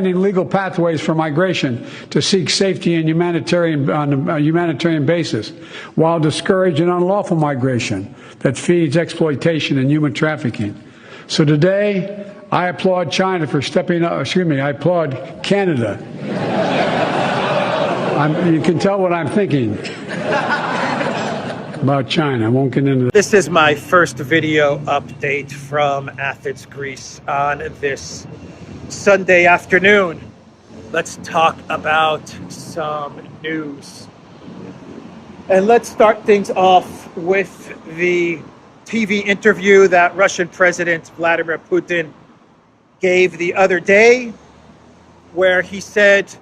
legal pathways for migration to seek safety and on a humanitarian basis, while discouraging unlawful migration that feeds exploitation and human trafficking. So today, I applaud China for stepping up. I applaud Canada. You can tell what I'm thinking about China. I won't get into that. This is my first video update from Athens, Greece on this Sunday afternoon. Let's talk about some news. And let's start things off with the TV interview that Russian President Vladimir Putin gave the other day, where he said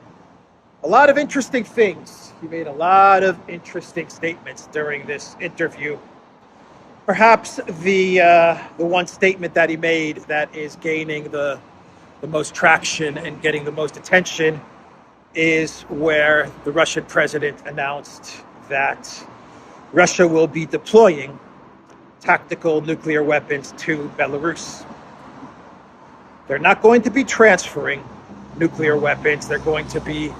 a lot of interesting things. He made a lot of interesting statements during this interview. Perhaps the one statement that he made that is gaining the most traction and getting the most attention is where the Russian president announced that Russia will be deploying tactical nuclear weapons to Belarus. They're not going to be transferring nuclear weapons. They're going to be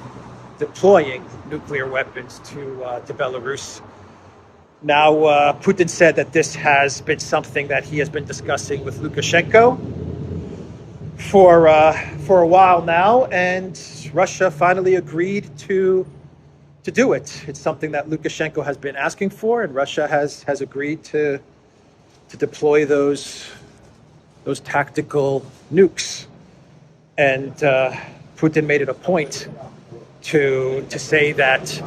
deploying nuclear weapons to Belarus. Now, Putin said that this has been something that he has been discussing with Lukashenko for a while now, and Russia finally agreed to do it. It's something that Lukashenko has been asking for, and Russia has agreed to deploy those tactical nukes. And Putin made it a point to say that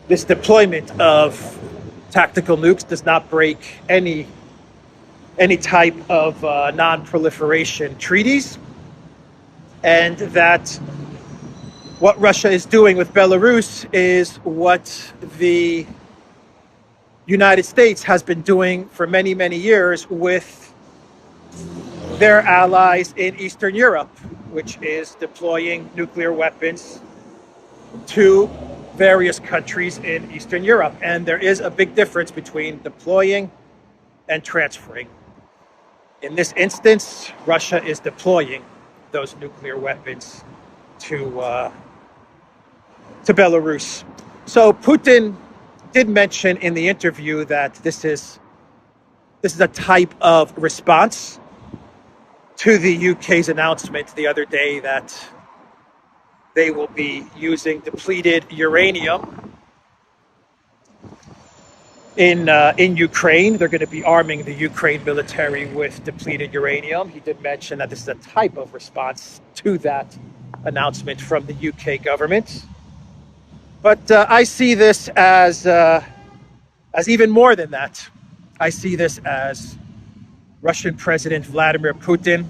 this deployment of tactical nukes does not break any type of non-proliferation treaties, and that what Russia is doing with Belarus is what the United States has been doing for many, many years with their allies in Eastern Europe, which is deploying nuclear weapons to various countries in Eastern Europe. And there is a big difference between deploying and transferring. In this instance, Russia is deploying those nuclear weapons to Belarus. So Putin did mention in the interview that this is a type of response to the UK's announcement the other day that they will be using depleted uranium in Ukraine. They're going to be arming the Ukraine military with depleted uranium. He did mention that this is a type of response to that announcement from the UK government. But I see this as even more than that. I see this as Russian President Vladimir Putin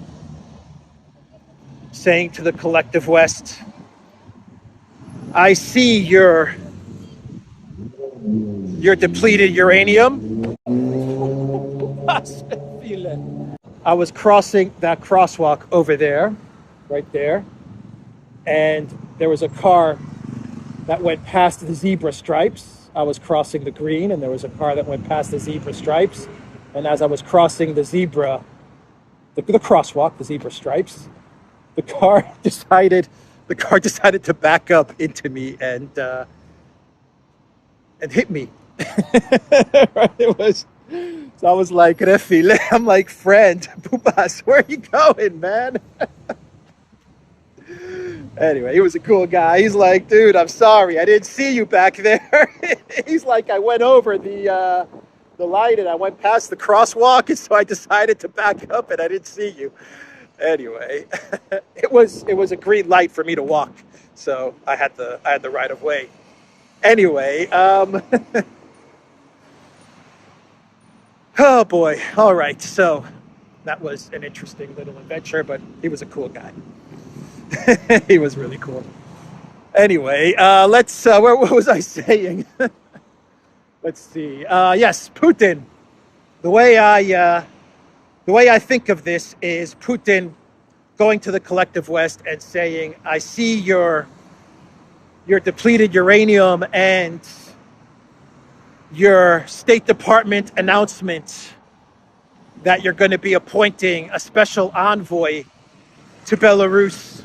saying to the collective West, I see your depleted uranium. I was crossing that crosswalk over there, right there, and there was a car that went past the zebra stripes. I was crossing the green, and there was a car that went past the zebra stripes. And as I was crossing the crosswalk, the zebra stripes, the car decided to back up into me and hit me. It was, so I was like, Refile, I'm like, friend, Pupas, where are you going, man? Anyway, he was a cool guy. He's like, dude, I'm sorry, I didn't see you back there. He's like, I went over the light and I went past the crosswalk, and so I decided to back up and I didn't see you. Anyway, it was a green light for me to walk, so I had the right of way. Anyway, oh boy, all right, so that was an interesting little adventure, but he was a cool guy. He was really cool. Anyway, let's what was I saying? Let's see. Yes, Putin. The way I think of this is Putin going to the collective West and saying, I see your depleted uranium and your State Department announcement that you're going to be appointing a special envoy to Belarus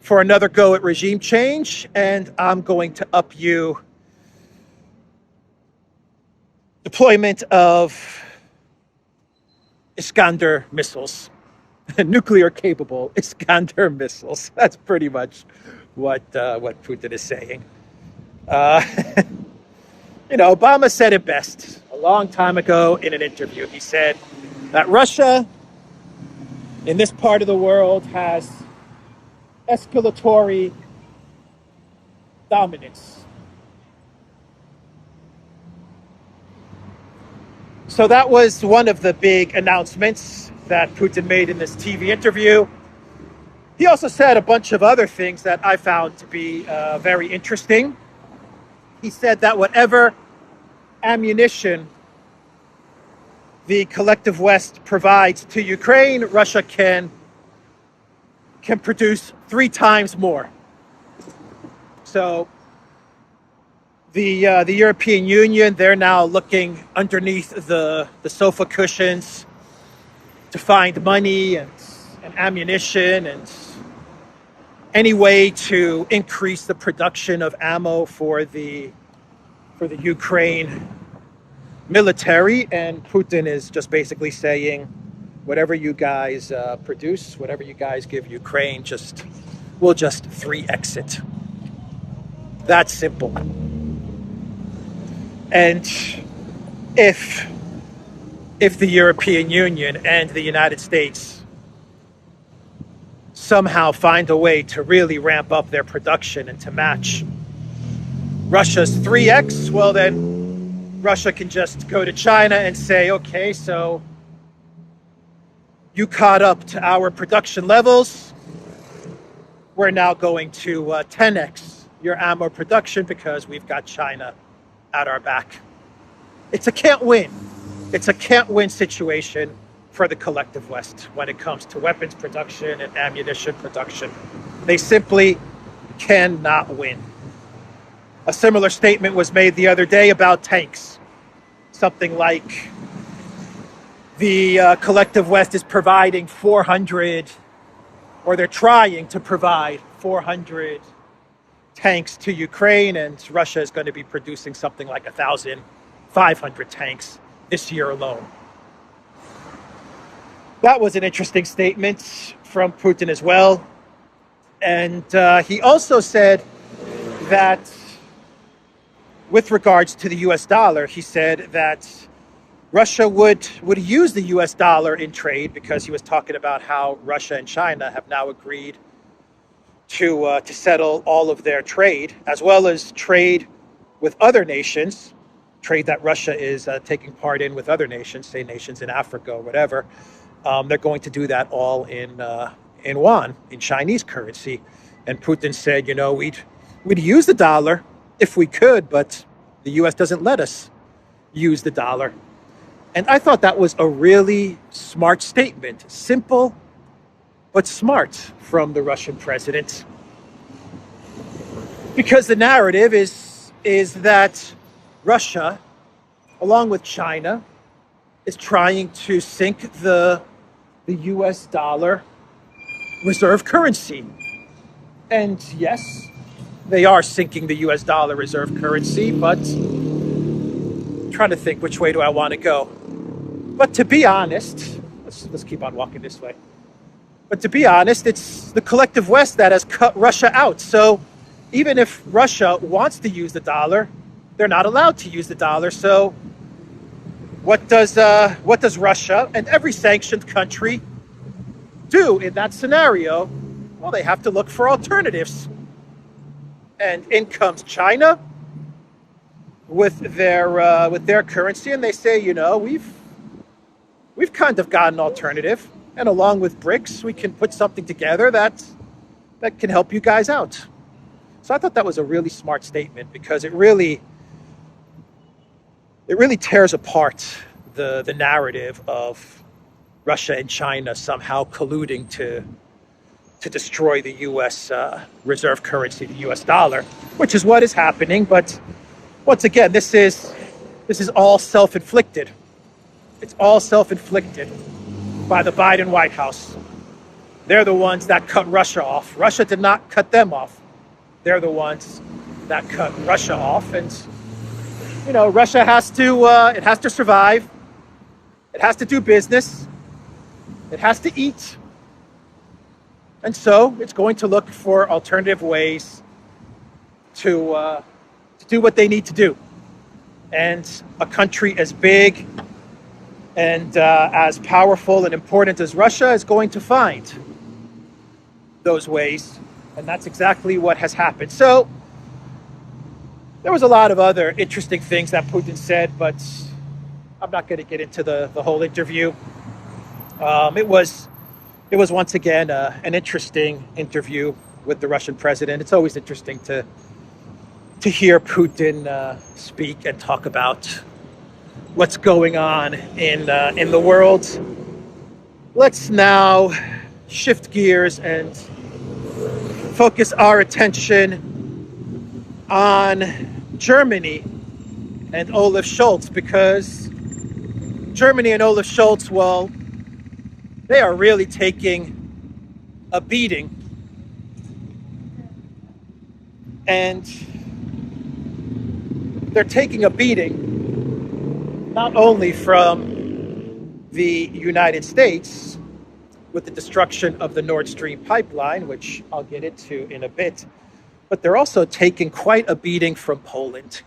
for another go at regime change, and I'm going to up you deployment of Iskander missiles, nuclear-capable Iskander missiles. That's pretty much what Putin is saying. Obama said it best a long time ago in an interview. He said that Russia in this part of the world has escalatory dominance. So that was one of the big announcements that Putin made in this TV interview. He also said a bunch of other things that I found to be very interesting. He said that whatever ammunition the collective West provides to Ukraine, Russia can produce 3 times more. So the European Union, they're now looking underneath the sofa cushions to find money and ammunition and any way to increase the production of ammo for the Ukraine military. And Putin is just basically saying, whatever you guys produce, whatever you guys give Ukraine, we'll just 3x it. That's simple. And if the European Union and the United States somehow find a way to really ramp up their production and to match Russia's 3x, well then Russia can just go to China and say, okay, so you caught up to our production levels. We're now going to 10x your ammo production because we've got China at our back. It's a can't win. It's a can't win situation for the collective West when it comes to weapons production and ammunition production. They simply cannot win. A similar statement was made the other day about tanks. Something like the collective West is providing 400, or they're trying to provide 400 tanks to Ukraine, and Russia is going to be producing something like 1,500 tanks this year alone. That was an interesting statement from Putin as well. And he also said that with regards to the US dollar, he said that Russia would use the US dollar in trade, because he was talking about how Russia and China have now agreed to settle all of their trade, as well as trade with other nations, trade that Russia is taking part in with other nations, say nations in Africa or whatever. They're going to do that all in yuan, in Chinese currency. And Putin said, we'd use the dollar if we could, but the US doesn't let us use the dollar. And I thought that was a really smart statement. Simple, but smart from the Russian president. Because the narrative is that Russia, along with China, is trying to sink the US dollar reserve currency. And yes, they are sinking the US dollar reserve currency, but I'm trying to think, which way do I want to go? But to be honest, let's keep on walking this way. But to be honest, it's the collective West that has cut Russia out. So even if Russia wants to use the dollar, they're not allowed to use the dollar. So what does Russia and every sanctioned country do in that scenario? Well, they have to look for alternatives. And in comes China with their currency, and they say, we've kind of got an alternative, and along with BRICS, we can put something together that can help you guys out. So I thought that was a really smart statement, because it really tears apart the narrative of Russia and China somehow colluding to destroy the U.S. Reserve currency, the U.S. dollar, which is what is happening. But once again, this is all self-inflicted. It's all self-inflicted by the Biden White House. They're the ones that cut Russia off. Russia did not cut them off. They're the ones that cut Russia off. And, Russia has to, it has to survive. It has to do business. It has to eat. And so it's going to look for alternative ways to do what they need to do. And a country as big and as powerful and important as Russia is going to find those ways. And that's exactly what has happened. So there was a lot of other interesting things that Putin said, but I'm not going to get into the whole interview. It was once again an interesting interview with the Russian president. It's always interesting to hear Putin speak and talk about what's going on in the world. Let's now shift gears and focus our attention on Germany and Olaf Scholz, because Germany and Olaf Scholz, well, they are really taking a beating. And they're taking a beating not only from the United States with the destruction of the Nord Stream pipeline, which I'll get into in a bit, but they're also taking quite a beating from Poland.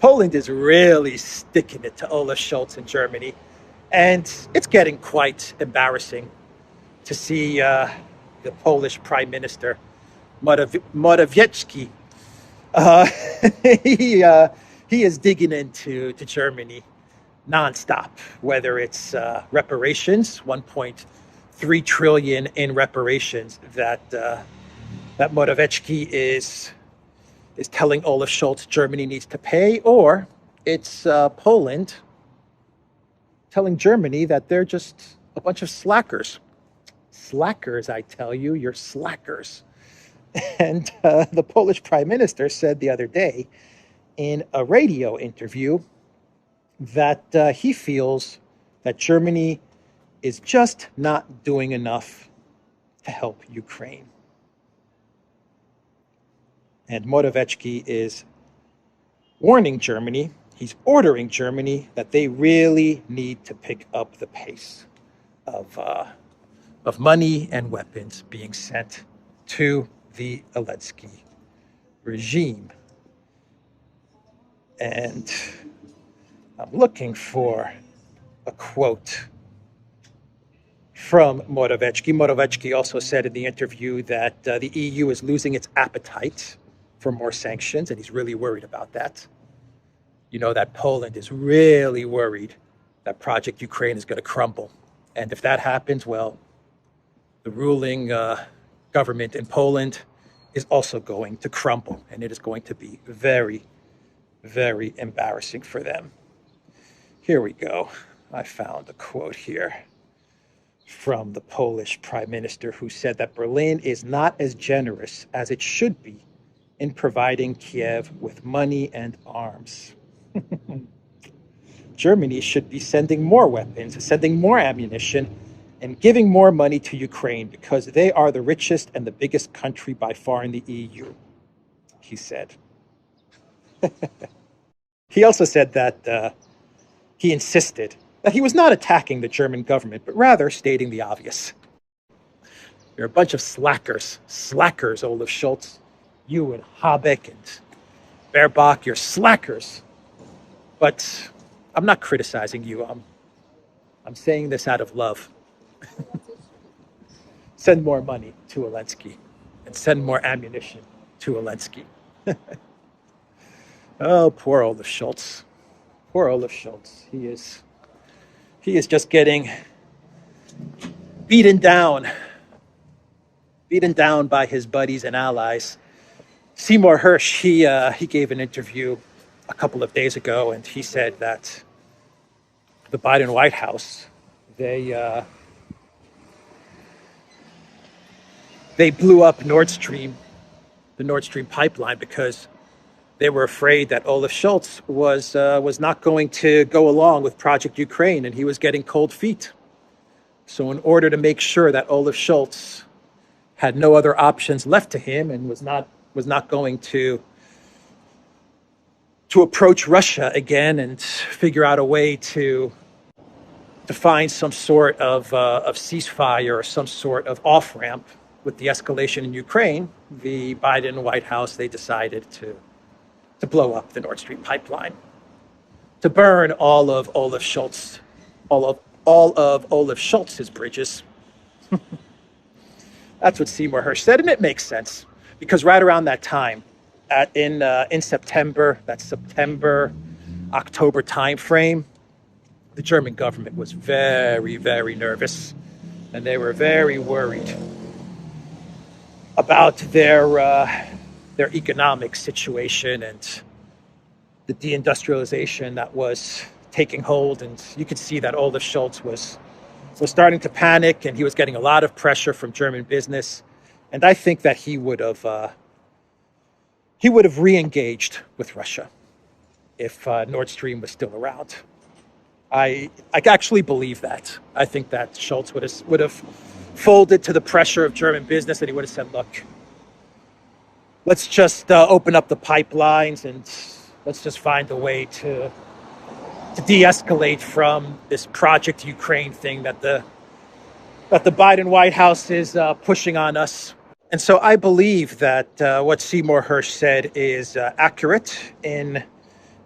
Poland is really sticking it to Olaf Scholz in Germany, and it's getting quite embarrassing to see the Polish Prime Minister, Morawiecki. He is digging into Germany nonstop, whether it's reparations, 1.3 trillion in reparations that Morawiecki is telling Olaf Scholz Germany needs to pay, or it's Poland telling Germany that they're just a bunch of slackers. Slackers, I tell you, you're slackers. And the Polish Prime Minister said the other day in a radio interview that he feels that Germany is just not doing enough to help Ukraine. And Morawiecki is warning Germany, he's ordering Germany that they really need to pick up the pace of money and weapons being sent to the Zelensky regime. And I'm looking for a quote from Morawiecki. Morawiecki also said in the interview that the EU is losing its appetite for more sanctions, and he's really worried about that. You know that Poland is really worried that Project Ukraine is going to crumble. And if that happens, well, the ruling government in Poland is also going to crumble, and it is going to be very, very embarrassing for them. Here we go. I found a quote here from the Polish Prime Minister, who said that Berlin is not as generous as it should be in providing Kiev with money and arms. Germany should be sending more weapons, sending more ammunition, and giving more money to Ukraine because they are the richest and the biggest country by far in the EU, he said. He also said that he insisted that he was not attacking the German government, but rather stating the obvious. You're a bunch of slackers, Olaf Scholz. You and Habeck and Baerbock, you're slackers. But I'm not criticizing you. I'm saying this out of love. Send more money to Zelensky and send more ammunition to Zelensky. Oh, poor Olaf Scholz. Poor Olaf Scholz. He is just getting beaten down by his buddies and allies. Seymour Hersh, he gave an interview a couple of days ago, and he said that the Biden White House, they blew up the Nord Stream pipeline because they were afraid that Olaf Scholz was not going to go along with Project Ukraine, and he was getting cold feet. So in order to make sure that Olaf Scholz had no other options left to him and was not going to approach Russia again and figure out a way to find some sort of ceasefire or some sort of off-ramp with the escalation in Ukraine, the Biden White House, they decided to blow up the Nord Stream pipeline, to burn all of Olaf Scholz's bridges. That's what Seymour Hersh said, and it makes sense because right around that time, in September, that September-October timeframe, the German government was very, very nervous, and they were very worried about their economic situation and the deindustrialization that was taking hold. And you could see that Olaf Scholz was starting to panic, and he was getting a lot of pressure from German business. And I think that he would have re-engaged with Russia if Nord Stream was still around. I actually believe that. I think that Scholz would have folded to the pressure of German business, and he would have said, look, let's just open up the pipelines and let's just find a way to de-escalate from this Project Ukraine thing that the Biden White House is pushing on us. And so I believe that what Seymour Hersh said is accurate in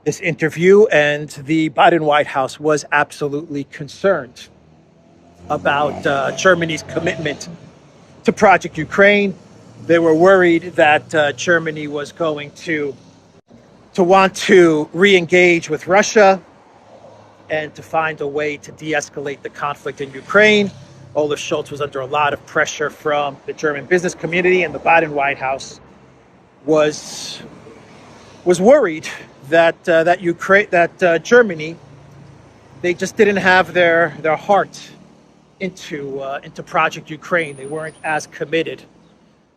this interview, and the Biden White House was absolutely concerned about Germany's commitment to Project Ukraine. They were worried that Germany was going to want to re-engage with Russia and to find a way to de-escalate the conflict in Ukraine. Olaf Scholz was under a lot of pressure from the German business community, and the Biden White House was worried that Germany, they just didn't have their heart into Project Ukraine. They weren't as committed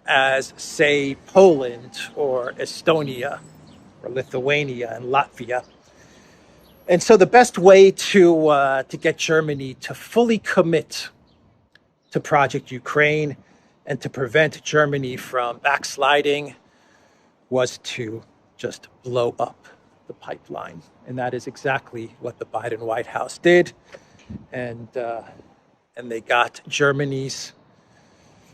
as, say, Poland or Estonia or Lithuania and Latvia. And so the best way to get Germany to fully commit to Project Ukraine and to prevent Germany from backsliding was to just blow up the pipeline. And that is exactly what the Biden White House did. And they got Germany's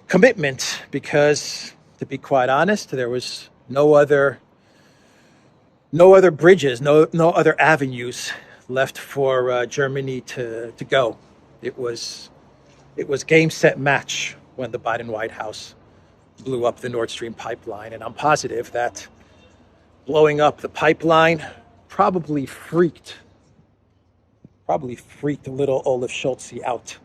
commitment because, to be quite honest, there was no other bridges, no other avenues left for Germany to go. It was game, set, match when the Biden White House blew up the Nord Stream pipeline. And I'm positive that blowing up the pipeline probably freaked little Olaf Scholz out.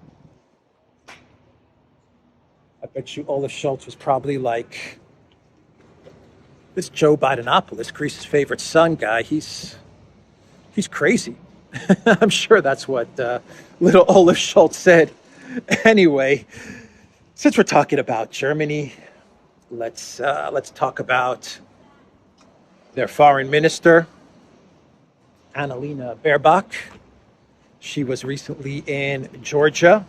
I bet you Olaf Scholz was probably like, this Joe Bidenopoulos, Greece's favorite son guy, he's crazy. I'm sure that's what little Olaf Scholz said. Anyway, since we're talking about Germany, let's talk about their foreign minister, Annalena Baerbock. She was recently in Georgia.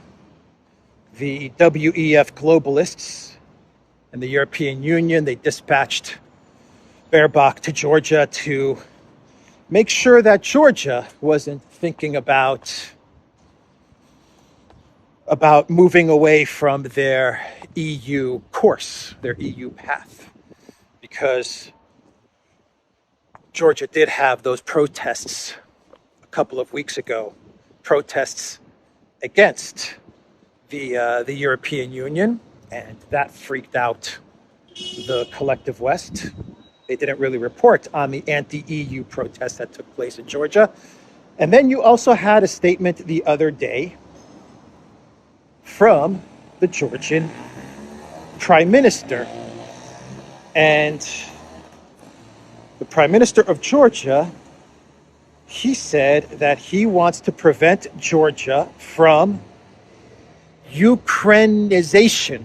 The WEF globalists and the European Union, they dispatched Baerbock to Georgia to make sure that Georgia wasn't thinking about moving away from their EU course, their EU path, because Georgia did have those protests a couple of weeks ago, protests against the European Union, and that freaked out the collective West. They didn't really report on the anti-EU protests that took place in Georgia. And then you also had a statement the other day from the Georgian Prime Minister. And the Prime Minister of Georgia, he said that he wants to prevent Georgia from Ukrainization.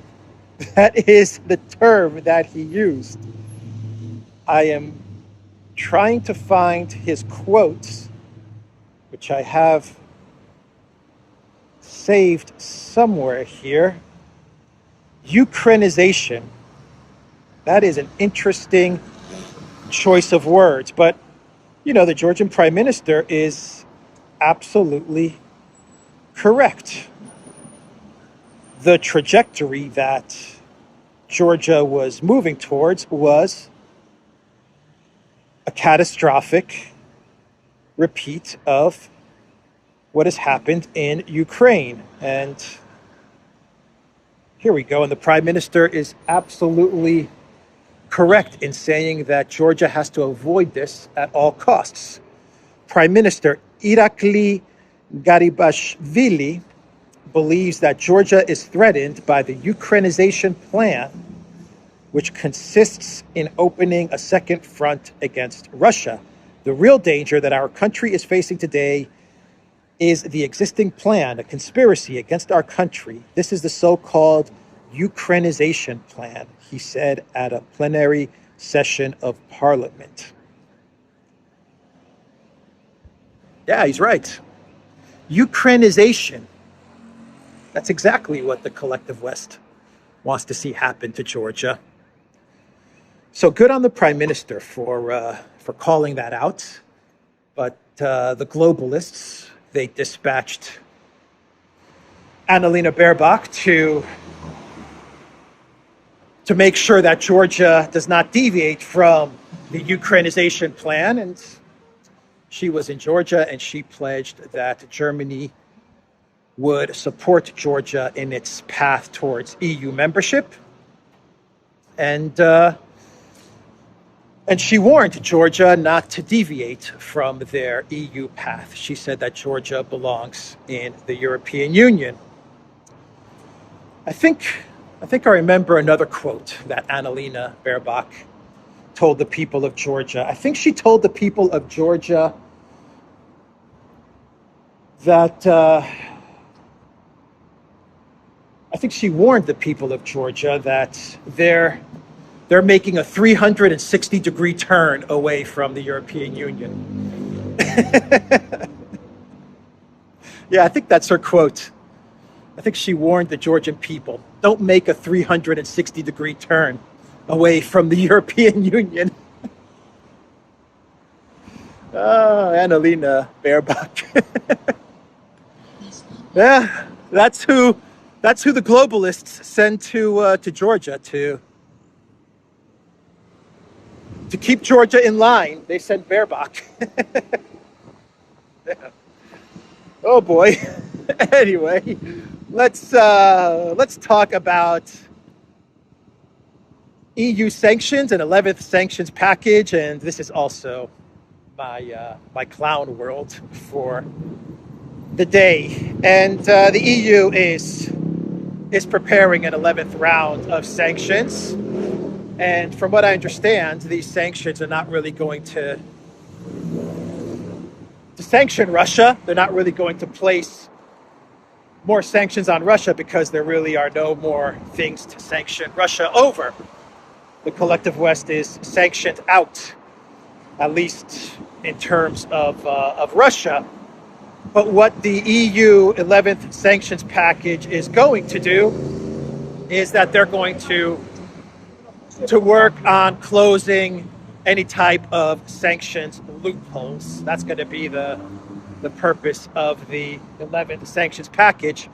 That is the term that he used. I am trying to find his quotes, which I have saved somewhere here. Ukrainization. That is an interesting choice of words. But, the Georgian Prime Minister is absolutely correct. The trajectory that Georgia was moving towards was a catastrophic repeat of what has happened in Ukraine. And here we go. And the Prime Minister is absolutely correct in saying that Georgia has to avoid this at all costs. Prime Minister Irakli Garibashvili believes that Georgia is threatened by the Ukrainization plan, which consists in opening a second front against Russia. The real danger that our country is facing today is the existing plan, a conspiracy against our country. This is the so-called Ukrainization plan, he said at a plenary session of Parliament. Yeah, he's right. Ukrainization. That's exactly what the collective West wants to see happen to Georgia. So good on the Prime Minister for calling that out. But the globalists, they dispatched Annalena Baerbock to make sure that Georgia does not deviate from the Ukrainization plan. And she was in Georgia and she pledged that Germany would support Georgia in its path towards EU membership. And she warned Georgia not to deviate from their EU path. She said that Georgia belongs in the European Union. I think I remember another quote that Annalena Baerbock told the people of Georgia. I think she told the people of Georgia that I think she warned the people of Georgia that they're making a 360-degree turn away from the European Union. Yeah, I think that's her quote. I think she warned the Georgian people, don't make a 360-degree turn away from the European Union. Oh, Annalena Baerbock. Yeah, that's who the globalists send to Georgia to keep Georgia in line. They send Baerbock. Yeah. Oh boy. Anyway, let's talk about EU sanctions and 11th sanctions package, and this is also my clown world for the day. And the EU is preparing an 11th round of sanctions. And from what I understand, these sanctions are not really going to sanction Russia. They're not really going to place more sanctions on Russia because there really are no more things to sanction Russia over. The collective West is sanctioned out, at least in terms of Russia. But what the EU 11th sanctions package is going to do is that they're going to work on closing any type of sanctions loopholes. That's going to be the purpose of the 11th sanctions package.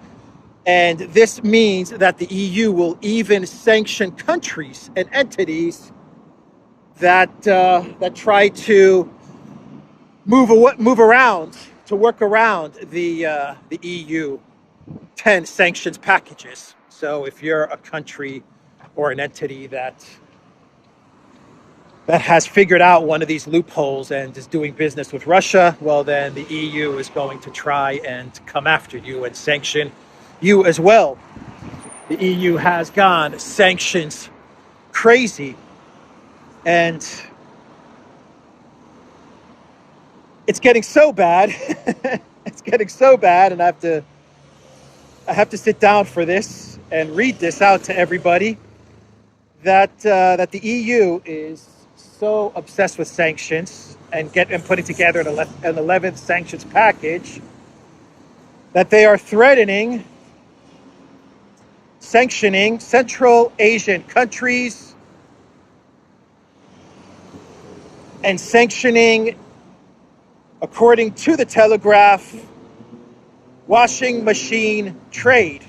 And this means that the EU will even sanction countries and entities that try to move around, to work around the EU 10 sanctions packages. So if you're a country or an entity that has figured out one of these loopholes and is doing business with Russia, well, then the EU is going to try and come after you and sanction you as well. The EU has gone sanctions crazy, and it's getting so bad. It's getting so bad, and I have to sit down for this and read this out to everybody. That the EU is so obsessed with sanctions and putting together an 11th sanctions package that they are threatening sanctioning Central Asian countries and sanctioning, according to the Telegraph, washing machine trade,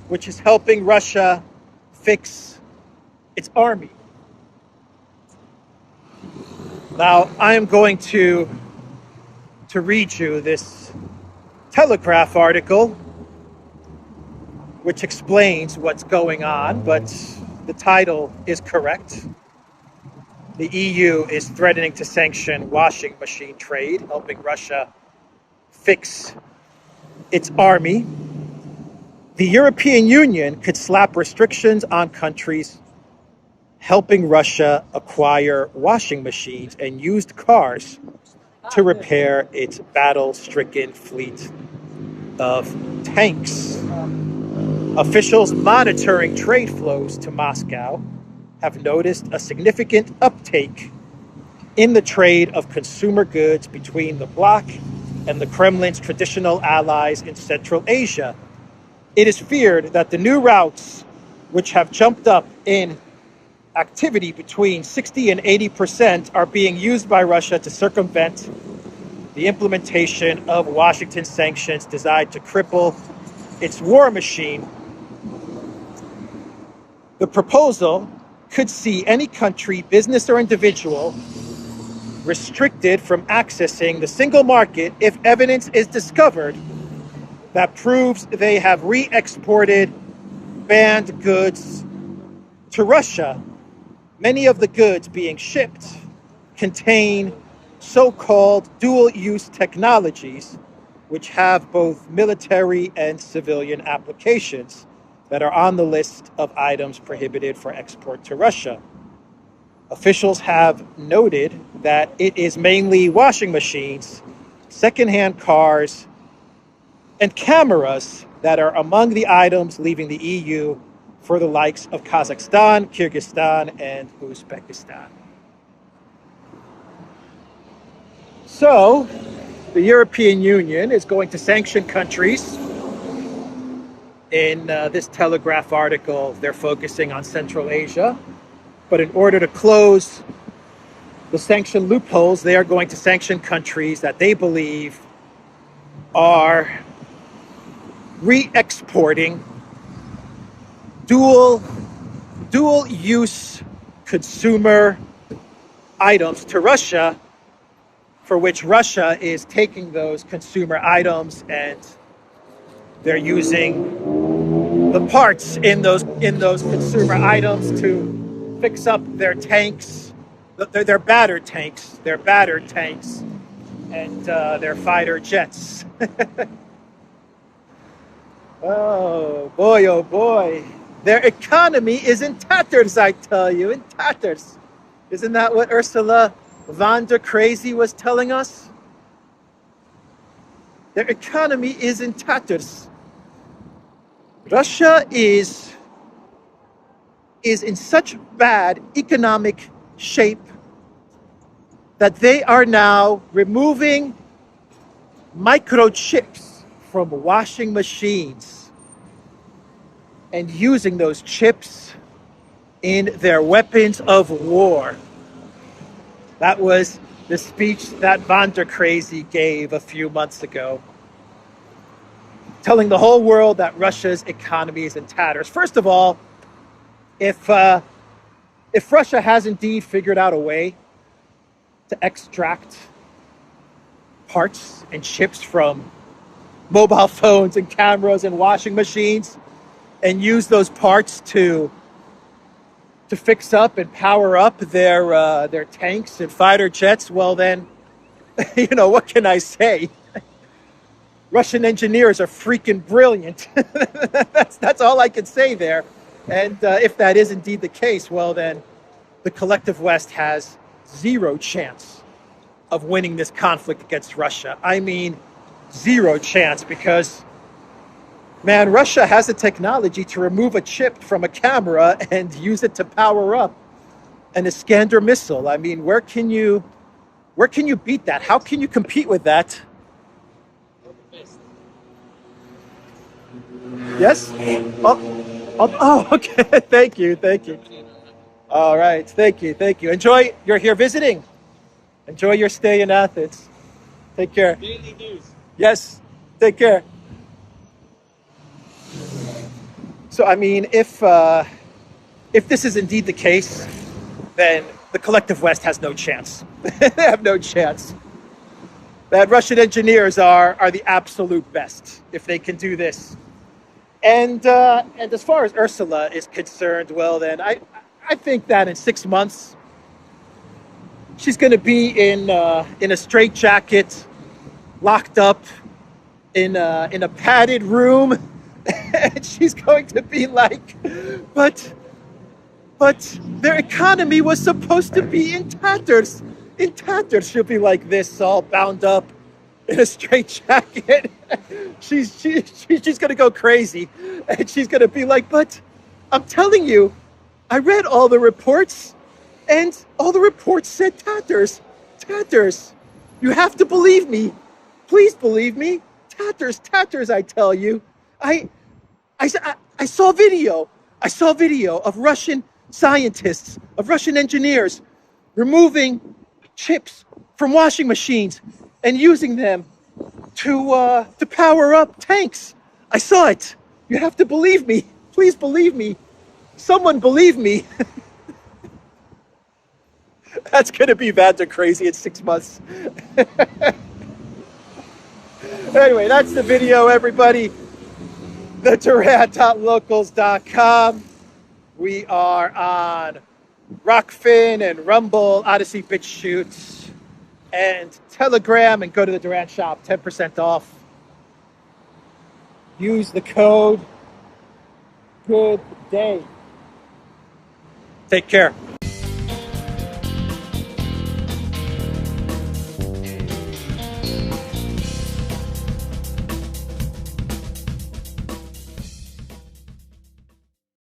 which is helping Russia fix its army. Now, I am going to read you this Telegraph article, which explains what's going on, but the title is correct. The EU is threatening to sanction washing machine trade, helping Russia fix its army. The European Union could slap restrictions on countries helping Russia acquire washing machines and used cars to repair its battle-stricken fleet of tanks. Officials monitoring trade flows to Moscow have noticed a significant uptake in the trade of consumer goods between the bloc and the Kremlin's traditional allies in Central Asia. It is feared that the new routes, which have jumped up in activity between 60 and 80%, are being used by Russia to circumvent the implementation of Washington sanctions designed to cripple its war machine. The proposal could see any country, business or individual, restricted from accessing the single market if evidence is discovered that proves they have re-exported banned goods to Russia. Many of the goods being shipped contain so-called dual-use technologies, which have both military and civilian applications that are on the list of items prohibited for export to Russia. Officials have noted that it is mainly washing machines, secondhand cars, and cameras that are among the items leaving the EU for the likes of Kazakhstan, Kyrgyzstan, and Uzbekistan. So, the European Union is going to sanction countries. In this Telegraph article, they're focusing on Central Asia. But in order to close the sanction loopholes, they are going to sanction countries that they believe are re-exporting dual-use consumer items to Russia, for which Russia is taking those consumer items and they're using the parts in those consumer items to fix up their tanks, their battered tanks, and their fighter jets. Oh boy. Their economy is in tatters, I tell you, in tatters. Isn't that what Ursula von der Crazy was telling us? Their economy is in tatters. Russia is in such bad economic shape that they are now removing microchips from washing machines and using those chips in their weapons of war. That was the speech that von der Crazy gave a few months ago, telling the whole world that Russia's economy is in tatters. First of all, if Russia has indeed figured out a way to extract parts and chips from mobile phones and cameras and washing machines and use those parts to fix up and power up their tanks and fighter jets, well then, what can I say? Russian engineers are freaking brilliant. That's all I can say there. And if that is indeed the case, well then, the collective West has zero chance of winning this conflict against Russia. I mean, zero chance, because, man, Russia has the technology to remove a chip from a camera and use it to power up an Iskander missile. I mean, where can you beat that? How can you compete with that? Yes? Oh, okay. Thank you. Thank you. All right. Thank you. Thank you. Enjoy. You're here visiting. Enjoy your stay in Athens. Take care. Daily news. Yes. Take care. So, I mean, if this is indeed the case, then the collective West has no chance. They have no chance. That Russian engineers are the absolute best if they can do this. And as far as Ursula is concerned, well, then I think that in 6 months she's going to be in a straitjacket, locked up in a padded room, and she's going to be like, but their economy was supposed to be in tatters. In tatters, she'll be like this, all bound up in a straitjacket. She's gonna go crazy, and she's gonna be like, "But I'm telling you, I read all the reports, and all the reports said tatters, tatters. You have to believe me. Please believe me. Tatters, tatters. I tell you, I saw video. I saw video of Russian scientists, of Russian engineers, removing chips from washing machines and using them to power up tanks. I saw it. You have to believe me. Please believe me. Someone believe me." That's going to be Vanda crazy in 6 months. Anyway, that's the video, everybody. TheDurant.locals.com. We are on Rockfin and Rumble, Odyssey, BitChute, and Telegram, and go to the Durant shop, 10% off. Use the code. Good day. Take care.